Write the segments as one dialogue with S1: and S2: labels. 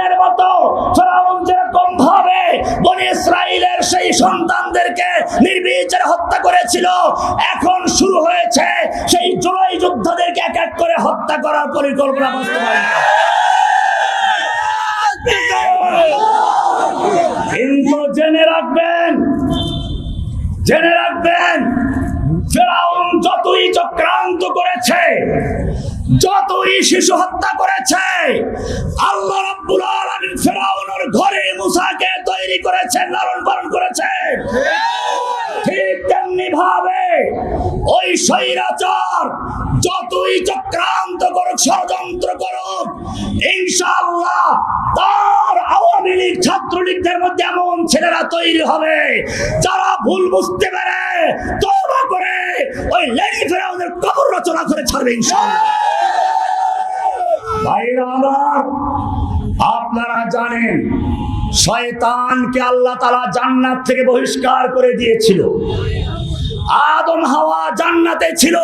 S1: ফেরাউনের মতো, ফেরাউন যেরকম ভাবে বনি ইসরাইলের সেই সন্তানদেরকে নির্বিচারে হত্যা করেছিল, এখন শুরু হয়েছে সেই জুলাই যোদ্ধাদেরকে এক এক করে হত্যা করার পরিকল্পনা বাস্তবায়ন। কিন্তু জেনে রাখবেন ফেরাউন যতই চক্রান্ত করেছে, যতই শিশু হত্যা করেছে, আল্লাহ রাব্বুল আলামিন ফেরাউনের ঘরে মুসাকে তৈরি করেছেন, লালন পালন করেছেন। ঠিক তেমনি ভাবে ওই স্বৈরাচার যতই চক্রান্ত করুক, ষড়যন্ত্র করুক, ইনশাআল্লাহ তার আওয়ামী লীগ ছাত্রলীগদের মধ্যে এমন ছেলেরা তৈরি হবে যারা ভুল বুঝতে পারে তওবা করে ওই লেডি ফেরাউনের কবর রচনা করে ছাড়বে ইনশাআল্লাহ। ভাইরা আমার, আপনারা জানেন শয়তানকে আল্লাহ তাআলা জান্নাত থেকে বহিষ্কার করে দিয়েছিল। আদম হাওয়া জান্নাতে ছিল,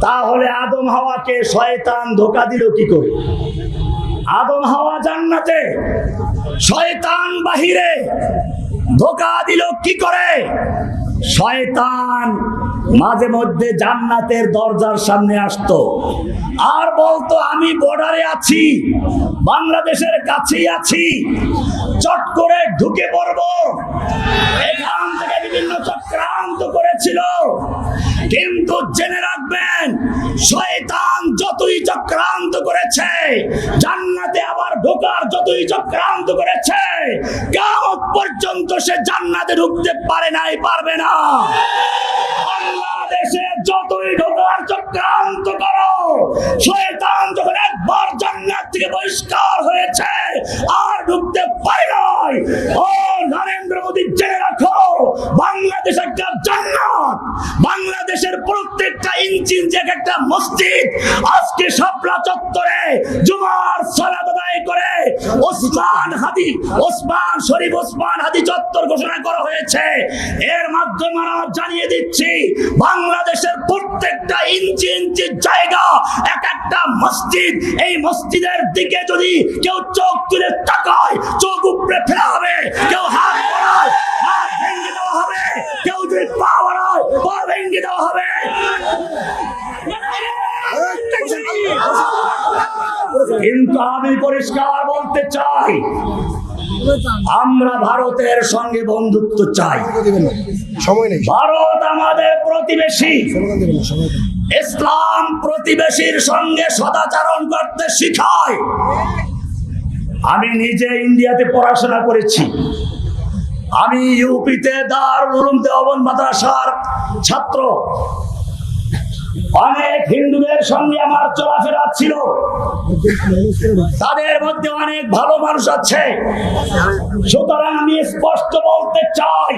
S1: তাহলে আদম হাওয়াকে শয়তান ধোঁকা দিল কি করে? আদম হাওয়া জান্নাতে, শয়তান বাহিরে, ধোঁকা দিল কি করে? শয়তান মাঝে মধ্যে জান্নাতের দরজার সামনে আসতো আর বলতো আমি বর্ডারে আছি, বাংলাদেশের কাছেই আছি, চট করে ঢুকে পড়বো। এখান থেকে বিভিন্ন চক্রান্ত করেছিল। কিন্তু জেনে রাখবেন, শয়তান যতই চক্রান্ত করেছে, জান্নাতে আবার ঢোকার যতই চক্রান্ত করেছে, কিয়ামত পর্যন্ত সে জান্নাতে ঢুকতে পারে নাই, পারবে না। বাংলাদেশে যতই ঢোকার চক্রান্ত করো, শয়তান যখন একবার জান্নাত থেকে বহিষ্কার হয়েছে আর ঢুকতে পারে নাই। ও নরেন্দ্র মোদী, জেনে রাখো, বাংলাদেশ একটা জান্নাত। বাংলাদেশের প্রত্যেকটা ইঞ্চি একটা মসজিদ আজকে শাপলা চত্বরে জুমার সালাত আদায় করে ওসমান শরীফ ওসমান হাদি চত্বর ঘোষণা করা হয়েছে। এর মাধ্যমে আমরা জানিয়ে দিচ্ছি, বাংলাদেশের প্রত্যেকটা ইঞ্চি ইঞ্চি জায়গা এক একটা মসজিদ। এই মসজিদের দিকে যদি কেউ চোখ তুলে তাকায়, চোখ উপরে ফেলা হবে। কেউ হাত বাড়ায়, হাত ভেঙে দেওয়া হবে। কেউ যদি পা বাড়ায়, পা ভেঙে দেওয়া হবে। কিন্তু আমি পরিষ্কার বলতে চাই, আমরা ভারতের সঙ্গে বন্ধুত্ব চাই। ভারত আমাদের প্রতিবেশী। ইসলাম প্রতিবেশীর সঙ্গে সদাচরণ করতে শিখায়। আমি নিজে ইন্ডিয়াতে পড়াশোনা করেছি। আমি ইউপিতে দারুল উলুম দেওবন্দ মাদ্রাসার ছাত্র। অনেক হিন্দুদের সঙ্গে আমার চলাফেরা ছিল। তাদের মধ্যে অনেক ভালো মানুষ আছে। সুতরাং আমি স্পষ্ট বলতে চাই,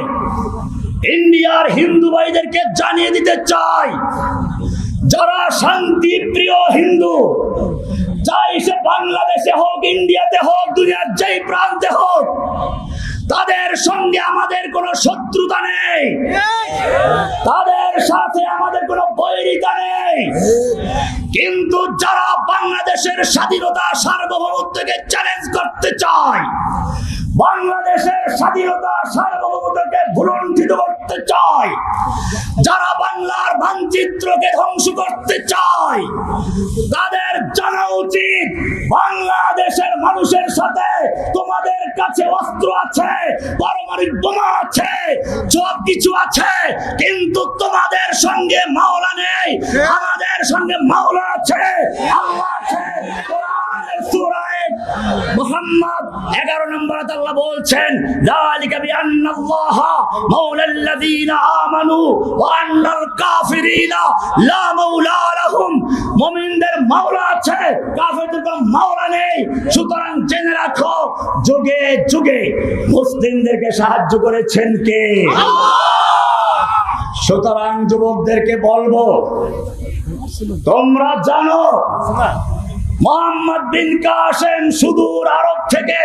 S1: ইন্ডিয়ার হিন্দু ভাইদেরকে জানিয়ে দিতে চাই, যারা শান্তি প্রিয় হিন্দু, চাই সে বাংলাদেশে হোক, ইন্ডিয়াতে হোক, দুনিয়ার যেই প্রান্তে হোক, তাদের সঙ্গে আমাদের কোনো শত্রুতা নেই, তাদের সাথে আমাদের কোনো বৈরিতা নেই। কিন্তু যারা বাংলাদেশের স্বাধীনতা সার্বভৌমত্বকে চ্যালেঞ্জ করতে চায়, বাংলাদেশের স্বাধীনতা সার্বভৌমত্বকে ভুলণ্ঠিত করতে চায়, যারা বাংলার মানচিত্রকে ধ্বংস করতে চায়, তাদের জানা উচিত বাংলাদেশের মানুষের সাথে তোমাদের কাছে অস্ত্র আছে, পারমাণবিক বোমা আছে, সব কিছু আছে, কিন্তু তোমাদের সঙ্গে মাওলা নেই। আমাদের সঙ্গে মাওলা আছে, আল্লাহ আছে। সূরা মুহাম্মদ 11 নম্বর আল্লাহ বলছেন, যালিকা বিআন্নাল্লাহা মাওলাল্লাযীনা আমানু ওয়া আন্নাল কাফিরিনা লা মাওলা লাহুম। মুমিনদের মাওলা আছে, কাফিরদের মাওলা নেই। সুতরাং জেনে রাখো, যুগে যুগে মুসলিমদেরকে সাহায্য করেছেন কে? সুতরাং যুবকদেরকে বলবো, তোমরা জানো মোহাম্মদ বিন কাসেম সুদূর আরব থেকে,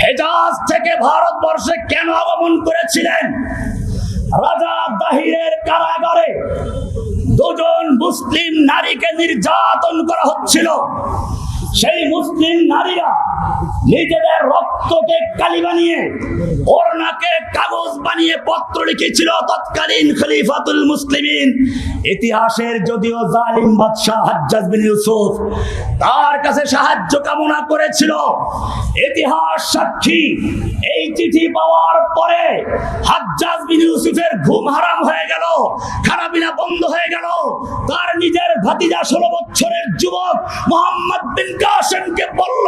S1: হেজাজ থেকে ভারতবর্ষে কেন আগমন করেছিলেন? রাজা দাহিরের কারাগারে দুজন মুসলিম নারীকে নির্যাতন করা হচ্ছিল। সেই মুসলিম নারীরা নিজেদের রক্তকে কালি বানিয়ে ওড়নাকে কাগজ বানিয়ে পত্র লিখেছিল তৎকালীন খলিফাতুল মুসলিমিন, ইতিহাসের যদিও জালিম বাদশাহ হাজ্জাজ বিন ইউসুফ তার কাছে সাহায্য কামনা করেছিল। ইতিহাস সাক্ষী, এই চিঠি পাওয়ার পরে হাজ্জাজ বিন ইউসুফের ঘুম হারাম হয়ে গেল, খানাপিনা বন্ধ হয়ে গেল। তার নিজের ভাতিজা 16 বছরের যুবক মোহাম্মদ বিন কাসেমকে বলল,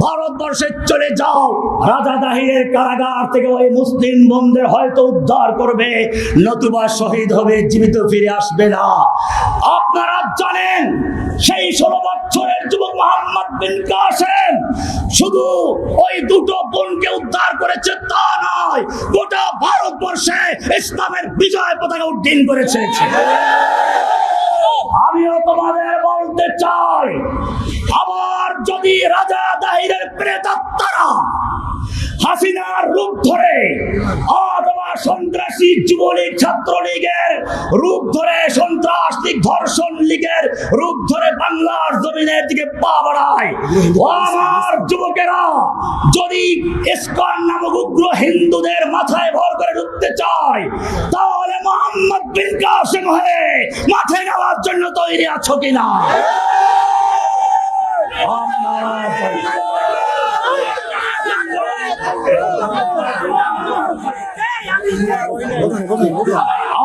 S1: ভারতবর্ষে চলে যাও, রাজা দাহিরের কারাগার থেকে ওই মুসলিম বন্ধের হয়তো উদ্ধার করবে, নতুবা শহীদ হবে, জীবিত ফিরে আসবে না। আপনারা জানেন সেই 16 বছরের যুবক মোহাম্মদ বিন কাসেম শুধু ওই দুটো বোনকে উদ্ধার করেছে তা নয়, গোটা ভারতবর্ষে ইসলামের বিজয় পতাকা উড্ডীন করেছে। আমিও তোমাদের বলতে চাই, আবার যদি রাজা দাহিরের প্রেতাত্মারা হাসিনার রূপ ধরে অথবা সন্ত্রাসী যুবলীগ ছাত্রলীগের রূপ ধরে, সন্ত্রাস লীগ ধর্ষণ লীগের রূপ ধরে বাংলার জমিনের দিকে পা বাড়ায়, ও আমার যুবকেরা, যদি ইসকন নামক উগ্র হিন্দুদের মাথায় ভর করে ঢুকতে চায়, তাহলে মোহাম্মদ বিন কাসেম হয়ে মাঠে নেওয়ার জন্য তৈরি আছো কিনা?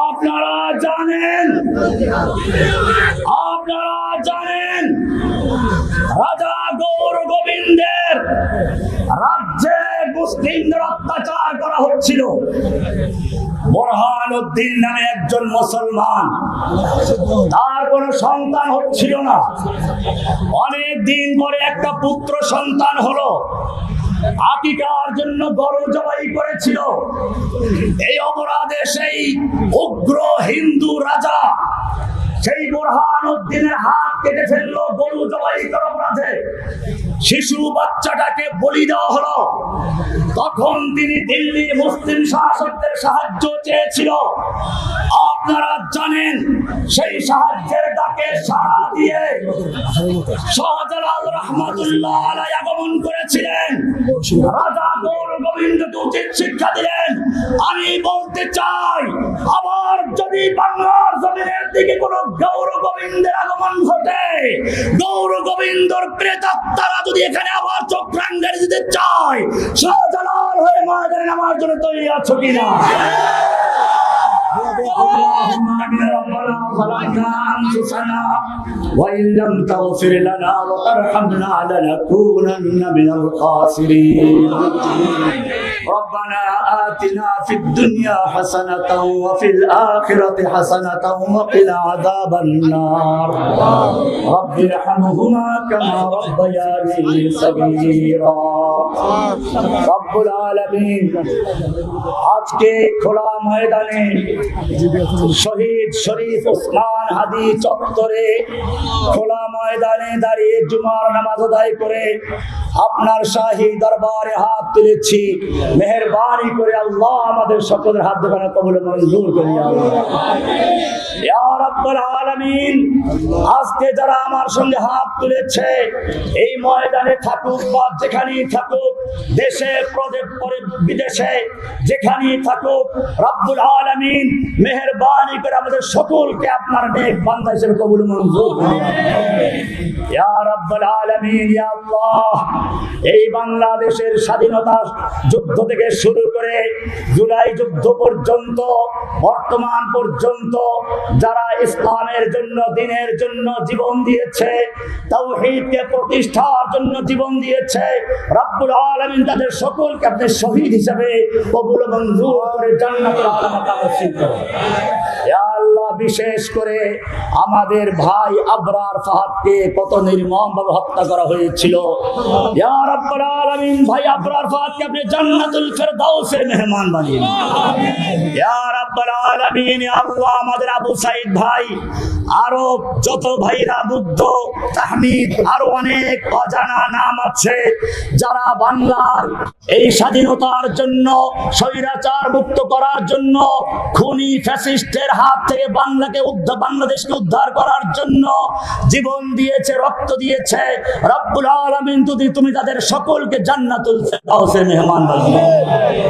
S1: আপনারা জানেন রাজা গৌর গোবিন্দের রাজ্যে মুসলিমদের অত্যাচার করা হচ্ছিল। বোরহানউদ্দিন নামে একজন মুসলমান, তার কোনো সন্তান হচ্ছিল না। অনেক দিন পরে একটা পুত্র সন্তান হলো, আকিকার জন্য গরু জবাই করেছিল। এই অপরাধে সেই উগ্র হিন্দু রাজা সেই বোরহানউদ্দিনের হাত কেটে ফেললো গরু জবাই করার অপরাধে। শিশু বাচ্চাটাকে বলি দেওয়া হলো। তখন তিনি দিল্লি মুসলিম শাসকদের সাহায্য চেয়েছিল। আপনারা জানেন সেই সাহায্যের ডাকে সাড়া দিয়ে শাহজালাল রহমাতুল্লাহ আলাইহি আগমন করেছিলেন। রাজা গৌর গোবিন্দকে উচিত শিক্ষা দিলেন। আমি বলতে চাই, আবার যদি বাংলার জমিনের দিকে কোন গৌর গোবিন্দের আগমন ঘটে, গৌর গোবিন্দর প্রেতাত্মারা যদি এখানে আবার চক্রাঙ্গারে দিতে চায়, শাহজালাল হয়ে ময়দানে নামার জন্য তৈরি আছো কিনা? ربنا ظلمنا أنفسنا وإن لم تغفر لنا وترحمنا لنكونن من الخاسرين ربنا آتنا في الدنيا حسنة وفي الآخرة حسنة وقنا عذاب النار رب ارحمهما كما ربياني صغيرا رب العالمين আজকে খোলা ময়দানে শহীদ শরীফ ওসমান হাদি চত্বরে খোলা ময়দানে দাঁড়িয়ে জুমার নামাজ আদায় করে আপনার শাহী দরবারে হাত তুলেছি। মেহেরবানি করে আল্লাহ আমাদের সকলের হাত দোকানে কবুল মঞ্জুর করিয়া ইয়া রাব্বুল আলামিন। আজকে যারা আমার সঙ্গে হাত তুলেছে, এই ময়দানে থাকুক বা যেখানেই থাকুক, দেশে বিদেশে যেখানেই থাকুক, রাব্বুল আলামিন মেহেরবানি করে আমাদের সকলকে আপনার নেক বান্দা হিসেবে কবুল মঞ্জুর করুন ইয়া রাব্বুল আলামিন। ইয়া আল্লাহ, এই বাংলাদেশের স্বাধীনতা যুদ্ধ থেকে শুরু করে জুলাই যুদ্ধ পর্যন্ত বর্তমান পর্যন্ত যারা ইসলামের জন্য, দ্বীনের জন্য জীবন দিয়েছে, তাওহীদকে প্রতিষ্ঠার জন্য জীবন দিয়েছে, রাব্বুল আলামিন তাদের সকলকে আপনি শহীদ হিসেবে কবুল মঞ্জুর করে জান্নাতুল আলা নসিব করুন ইয়া আল্লাহ। বিশেষ করে আমাদের ভাই আবরার ফাহাদকে কত নির্মমভাবে হত্যা করা হয়েছিল, ইয়া রাব্বুল আলামিন ভাই আবরার ফাহাদকে আপনি জান্নাতুল ফেরদাউসের মেহমান বানিয়ে দিন ইয়া রাব্বুল আলামিন। আল্লাহ, আমাদের আবু সাইদ ভাই, আরো যত ভাইরা, বুদ্ধ, তাহমিদ, আরো অনেক অজানা নাম আছে, যারা বাংলার এই স্বাধীনতার জন্য, স্বৈরাচার মুক্ত করার জন্য, খুনি ফ্যাসিস্টের হাত থেকে বাংলাদেশকে উদ্ধার করার জন্য জীবন দিয়েছে, রক্ত দিয়েছে। রব্বুল আলামিন তুমি তাদের সকলকে জান্নাতুল ফেরদাউসের মেহমান বানিয়ে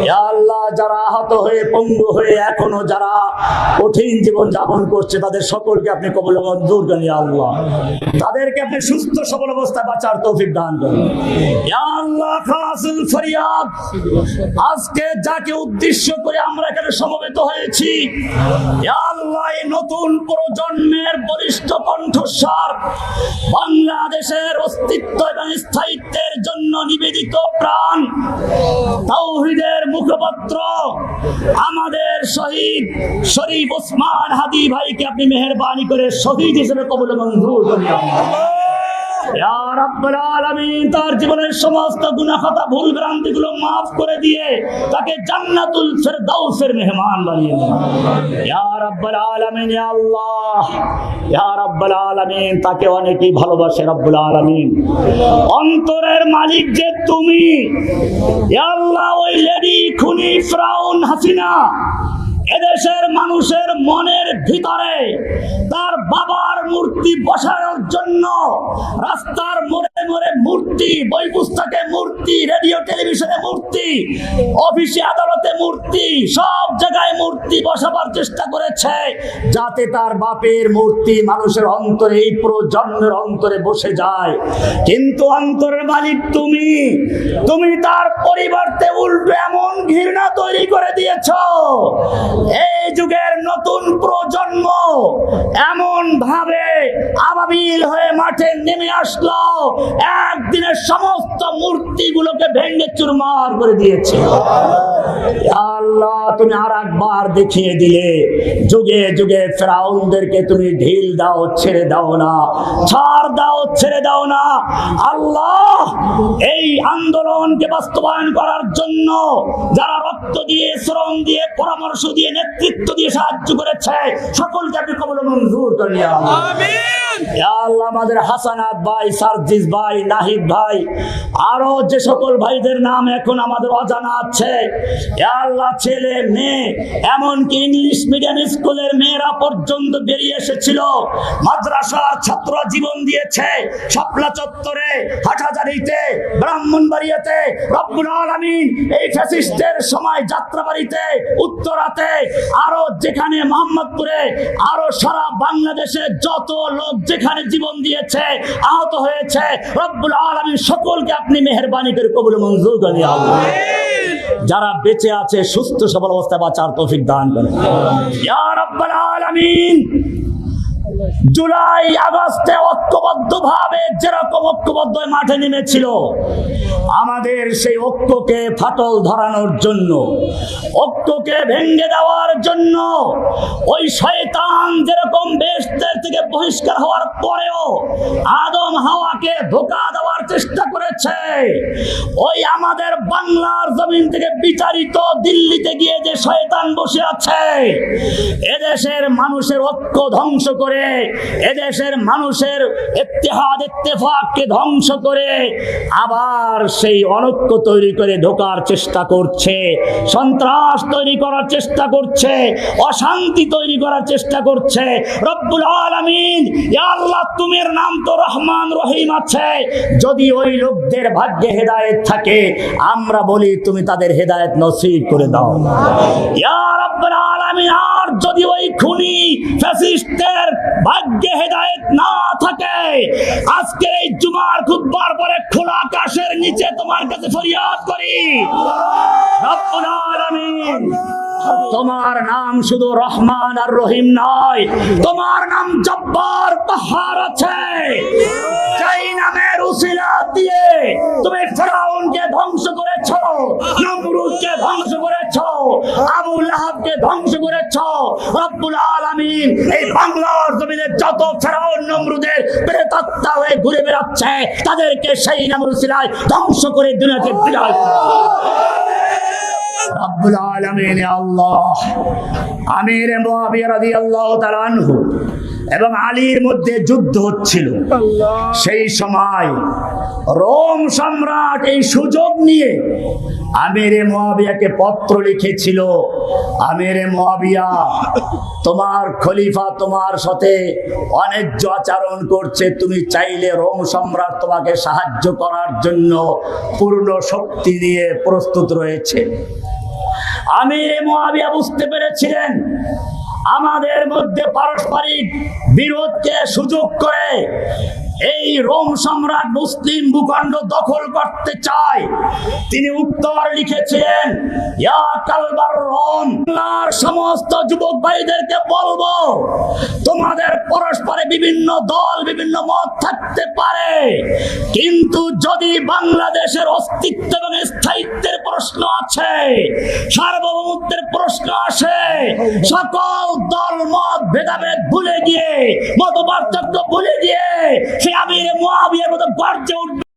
S1: ইয়া আল্লাহ, যারা আহত হয়ে পঙ্গু হয়ে এখনো যারা কঠিন জীবন যাপন করছে তাদের সকলকে আপনি কবুল মঞ্জুর করেন ইয়া আল্লাহ। তাদেরকে আপনি সুস্থ সবল অবস্থায় বাঁচার তৌফিক দান করুন ইয়া আল্লাহ। খাসুল ফরিয়াদ, আজকে যাকে উদ্দেশ্য করে আমরা এখানে সমবেত হয়েছি ইয়া আল্লাহ, এই নতুন প্রজন্মের বলিষ্ঠ কণ্ঠস্বর, বাংলাদেশের অস্তিত্ব এবং স্থায়িত্বের জন্য নিবেদিত প্রাণ, তাওহীদের মুখপত্র আমাদের শহীদ শরীফ ওসমান হাদি ভাইকে আপনি মেহেরবানি করে শহীদ হিসেবে কবুল মঞ্জুর করুন ইয়া রাব্বুল আলামিন। তার জীবনের সমস্ত গুনাহ খাতা ভুল ভ্রান্তি গুলো মাফ করে দিয়ে তাকে জান্নাতুল ফেরদাউসের মেহমান বানিয়ে দিন ইয়া রাব্বুল আলামিন। ইয়া আল্লাহ, ইয়া রাব্বুল আলামিন, তাকে অনেকেই ভালোবাসে রব্বুল আলামিন। অন্তরের মালিক যে তুমি ইয়া আল্লাহ, ওই লেডি খুনি ফিরাউন হাসিনা এদেশের মানুষের মনের ভিতরে তার বাবার মূর্তি বসানোর জন্য রাস্তার মোড়ে মোড়ে মূর্তি, বই পুস্তকে মূর্তি, রেডিও টেলিভিশনে মূর্তি, অফিসে আদালতে মূর্তি, সব জায়গায় মূর্তি বসাবার চেষ্টা করেছে যাতে তার বাপের মূর্তি মানুষের অন্তরে, এই প্রজন্মের অন্তরে বসে যায়। কিন্তু অন্তরের মালিক তুমি তার পরিবর্তে উল্টো এমন ঘৃণা তৈরি করে দিয়েছ, এই যুগের নতুন প্রজন্ম এমন ভাবে আবাবিল হয়ে মাঠে নেমে আসলো, একদিনের সমস্ত মূর্তিগুলোকে ভেঙে চুরমার করে দিয়েছে। আল্লাহ, তুমি আর একবার দেখিয়ে দিলে, যুগে যুগে ফিরাউনদেরকে তুমি ঢিল দাও, ছেড়ে দাও না, ছাড় দাও, ছেড়ে দাও না। আল্লাহ, এই আন্দোলনকে বাস্তবায়ন করার জন্য যারা রক্ত দিয়ে, শ্রম দিয়ে, পরামর্শ দিয়ে, নেতৃত্ব দিয়ে সাহায্য করেছে সকলকে আপনি কবুল মঞ্জুর করেন ইয়া আমিন। ইয়া আল্লাহ, আমাদের হাসানাত ভাই, সার্জিস ভাই, নাহিদ ভাই, আরো যে সকল ভাইদের নাম এখন আমাদের অজানা আছে ইয়া আল্লাহ, ছেলে মেয়ে এমনকি ইংলিশ মিডিয়াম স্কুলের মেয়েরা পর্যন্ত বেরিয়ে এসেছিল, মাদ্রাসার ছাত্র জীবন দিয়েছে, শাপলা চত্বরে, হাটহাজারীতে, ব্রাহ্মণবাড়িয়াতে, রব্বুল আলামিন এই ফ্যাসিস্টের সময় যাত্রাবাড়িতে, উত্তরাতে, আরো যেখানে মোহাম্মদপুরে, আরো সারা বাংলাদেশে যত লোক যেখানে জীবন দিয়েছে, আহত হয়েছে, রব্বুল আলামিন সকলকে আপনি মেহেরবানি করে কবুল মঞ্জুর করেন ইয়া আল্লাহ। যারা বেঁচে আছে সুস্থ সবল অবস্থায় বাঁচার তৌফিক দান করেন ইয়া রাব্বুল আলামিন। জুলাই আগস্টে ঐক্যবদ্ধভাবে যেরকম ঐক্যবদ্ধ মাঠে নেমেছিল, আমাদের সেই ঐক্যকে ফাটল ধরানোর জন্য, ঐক্যকে ভেঙে দেওয়ার জন্য, ওই শয়তান যেরকম বেহেশতের থেকে বহিষ্কার হওয়ার পরেও আদম হাওয়াকে ধোঁকা দেওয়ার চেষ্টা করেছে, ওই আমাদের বাংলার জমিন থেকে বিচারিত দিল্লিতে গিয়ে যে শয়তান বসে আছে, এদেশের মানুষের ঐক্য ধ্বংস করে, এদেশের মানুষের ইত্তেহাদ ইত্তেফাককে ধ্বংস করে আবার সেই অনৈক্য তৈরি করে ঢোকার চেষ্টা করছে, সন্ত্রাস তৈরি করার চেষ্টা করছে, অশান্তি তৈরি করার চেষ্টা করছে। রব্বুল আলামিন, ইয়া আল্লাহ, তোমার নাম তো রহমান রহিম আছে, যদি ওই লোকদের ভাগ্যে হেদায়েত থাকে আমরা বলি তুমি তাদের হেদায়েত নসিব করে দাও ইয়া রাব্বুল আলামিন। আর যদি ওই খুনি ফ্যাসিস্টের ভাগ্যে হেদায়েত না থাকে, আজকে এই জুমার খুতবার পরে খোলা আকাশের নিচে তোমার কাছে ফরিয়াদ করি, রব্বুল আলামিন, তোমার নাম শুধু রহমান আর রহিম নয়, তোমার নাম জব্বার কাহার আছে। যেই নামের উসিলা দিয়ে তুমি ফিরাউনকে ধ্বংস করেছো, নমরুদকে ধ্বংস করেছো, আবু লাহাবকে ধ্বংস করেছো, রব্বুল আলামিন এই বাংলার জমিনে যত ফিরাউন নমরুদের প্রেতাত্মা হয়ে ঘুরে বেড়াচ্ছে তাদেরকে সেই নামের উসিলায় ধ্বংস করে দুনিয়াতে বিদায় রব্বুল আলামিন। আল্লাহ, আমির মুআবিয়া রাদিয়াল্লাহু তাআলা আনহু এবং আলীর মধ্যে যুদ্ধ হচ্ছিল। সেই সময় রোম সম্রাট এই সুযোগ নিয়ে আমিরে মুয়াবিয়াকে পত্র লিখেছিল, আমিরে মুয়াবিয়া, তোমার খলিফা তোমার সাথে অন্যায্য আচরণ করছে, তুমি চাইলে রোম সম্রাট তোমাকে সাহায্য করার জন্য পূর্ণ শক্তি নিয়ে প্রস্তুত রয়েছে। আমিরে মুয়াবিয়া বুঝতে পেরেছিলেন আমাদের মধ্যে পারস্পরিক বিরোধকে সুযোগ করে এই রোম সম্রাট মুসলিম ভূখণ্ড দখল করতে চায়। তিনি উত্তর লিখেছিলেন, ইয়া কালবার রোম, বাংলার সমস্ত যুবক ভাইদেরকে বলবো, তোমাদের পরস্পরে বিভিন্ন দল বিভিন্ন মত থাকতে পারে, কিন্তু যদি বাংলাদেশের অস্তিত্ব এবং স্থায়িত্বের প্রশ্ন আছে, সার্বভৌমত্বের প্রশ্ন আসে, সকল দল মত ভেদাভেদ ভুলে গিয়ে, মত পার্থক্য ভুলে গিয়ে সে আমিরে মুয়াবিয়ার মতো গর্জে উঠবে।